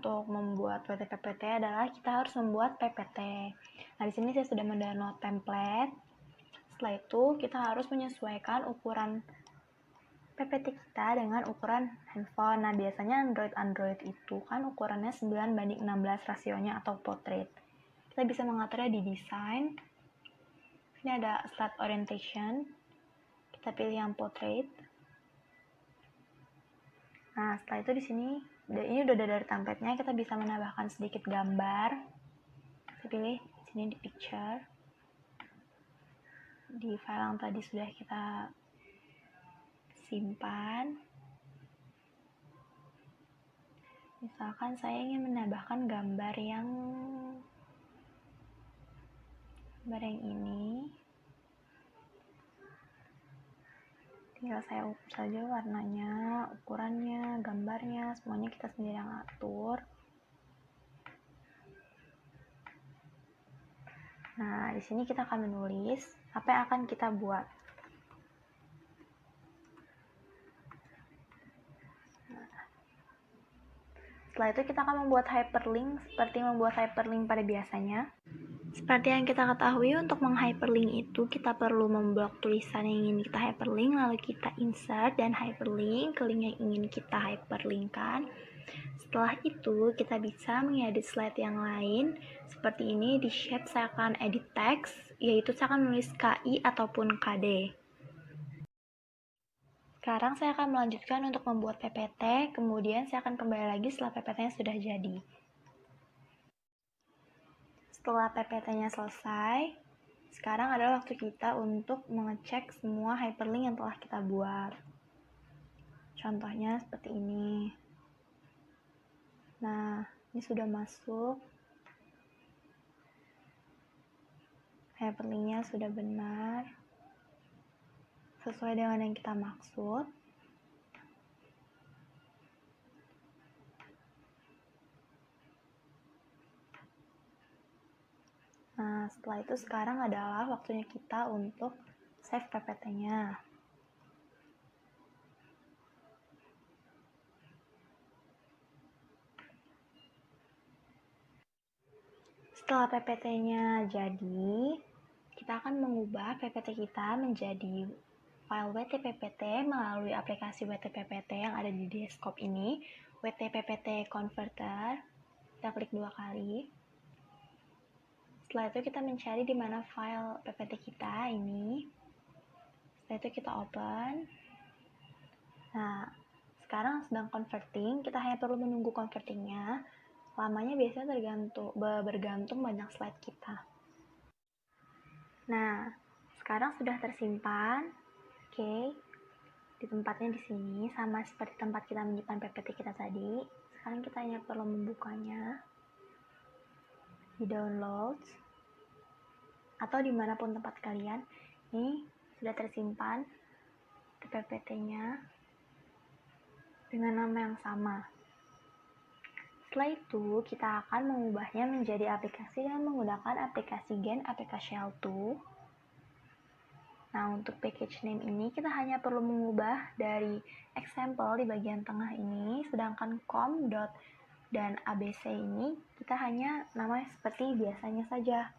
untuk membuat WT-PPT adalah kita harus membuat PPT. Nah, di sini saya sudah mendownload template. Setelah itu, kita harus menyesuaikan ukuran PPT kita dengan ukuran handphone. Nah, biasanya Android itu kan ukurannya 9:16 rasionya atau portrait. Kita bisa mengaturnya di design. Ini ada slide orientation. Kita pilih yang portrait. Nah, setelah itu di sini, ini udah dari template-nya, kita bisa menambahkan sedikit gambar. Kita pilih di sini di picture. Di file yang tadi sudah kita simpan. Misalkan saya ingin menambahkan gambar yang ini. Tinggal saya ukur saja warnanya, ukurannya, gambarnya, semuanya kita sendiri yang atur. Nah, di sini kita akan menulis apa yang akan kita buat. Setelah itu kita akan membuat hyperlink seperti membuat hyperlink pada biasanya. Seperti yang kita ketahui, untuk menghyperlink itu kita perlu memblok tulisan yang ingin kita hyperlink, lalu kita insert dan hyperlink ke link yang ingin kita hyperlinkkan. Setelah itu kita bisa mengedit slide yang lain. Seperti ini, di shape saya akan edit text, yaitu saya akan menulis KI ataupun KD. Sekarang saya akan melanjutkan untuk membuat PPT, kemudian saya akan kembali lagi setelah PPT-nya sudah jadi. Setelah PPT-nya selesai, sekarang adalah waktu kita untuk mengecek semua hyperlink yang telah kita buat. Contohnya seperti ini. Nah, ini sudah masuk. Hyperlink-nya sudah benar, sesuai dengan yang kita maksud. Nah, setelah itu sekarang adalah waktunya kita untuk save PPT-nya. Setelah PPT-nya jadi, kita akan mengubah PPT kita menjadi file WT-PPT melalui aplikasi WT-PPT yang ada di desktop ini, WT-PPT Converter. Kita klik 2 kali. Setelah itu kita mencari di mana file PPT kita ini. Setelah itu kita open. Nah, sekarang sedang converting, kita hanya perlu menunggu convertingnya. Lamanya biasanya bergantung banyak slide kita. Nah, sekarang sudah tersimpan. Oke. Di tempatnya di sini, sama seperti tempat kita menyimpan PPT kita tadi. Sekarang kita hanya perlu membukanya di downloads atau dimanapun tempat kalian. Ini sudah tersimpan di PPT-nya dengan nama yang sama. Setelah itu, kita akan mengubahnya menjadi aplikasi dengan menggunakan aplikasi Gen APK Shell 2. Nah, untuk package name ini kita hanya perlu mengubah dari example di bagian tengah ini, sedangkan com dan abc ini kita hanya nama seperti biasanya saja.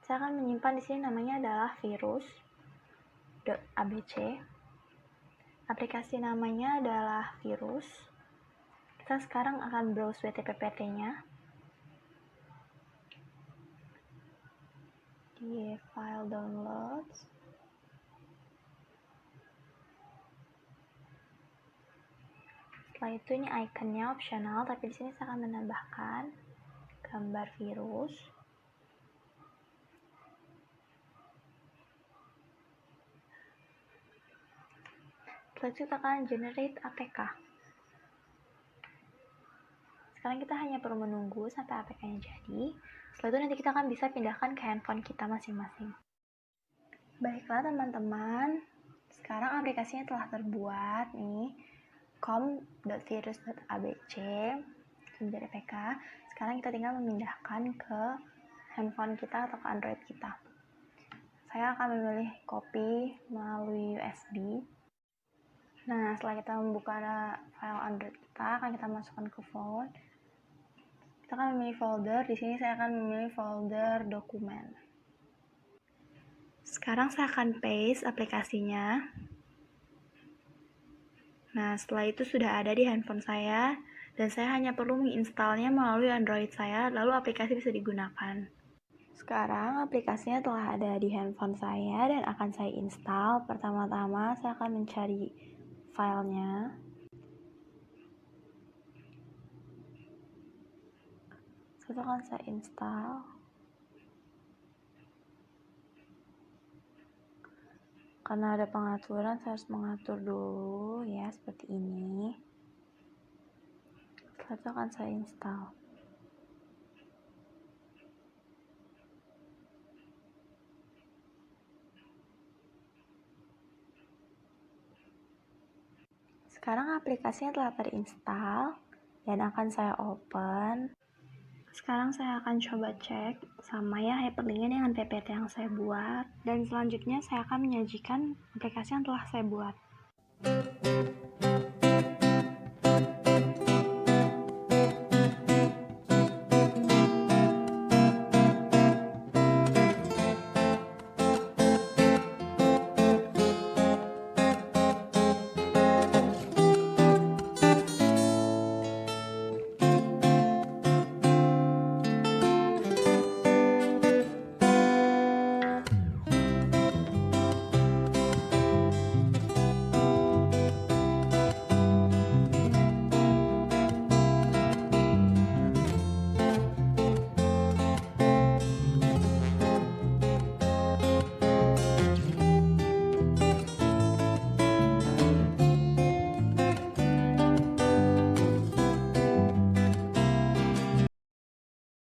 Saya akan menyimpan di sini namanya adalah virus.abc. Aplikasi namanya adalah virus. Kita sekarang akan browse WT-PPT-nya. Di file downloads. Setelah itu ini ikonnya opsional, tapi di sini saya akan menambahkan gambar virus. Setelah itu kita akan generate APK. Sekarang kita hanya perlu menunggu sampai APK-nya jadi. Setelah itu nanti kita akan bisa pindahkan ke handphone kita masing-masing. Baiklah teman-teman, sekarang aplikasinya telah terbuat nih, com.virus.abc menjadi APK. Sekarang kita tinggal memindahkan ke handphone kita atau ke Android kita. Saya akan memilih copy melalui USB. Nah, setelah kita membuka file Android kita, akan kita masukkan ke phone. Kita akan memilih folder. Di sini saya akan memilih folder dokumen. Sekarang saya akan paste aplikasinya. Nah, setelah itu sudah ada di handphone saya, dan saya hanya perlu menginstalnya melalui Android saya, lalu aplikasi bisa digunakan. Sekarang aplikasinya telah ada di handphone saya dan akan saya install. Pertama-tama saya akan mencari filenya. Setelah akan saya install. Karena ada pengaturan, saya harus mengatur dulu ya, seperti ini. Setelah itu akan saya install. Sekarang aplikasinya telah terinstall dan akan saya open. Sekarang saya akan coba cek sama ya hyperlinknya dengan PPT yang saya buat, dan selanjutnya saya akan menyajikan aplikasi yang telah saya buat.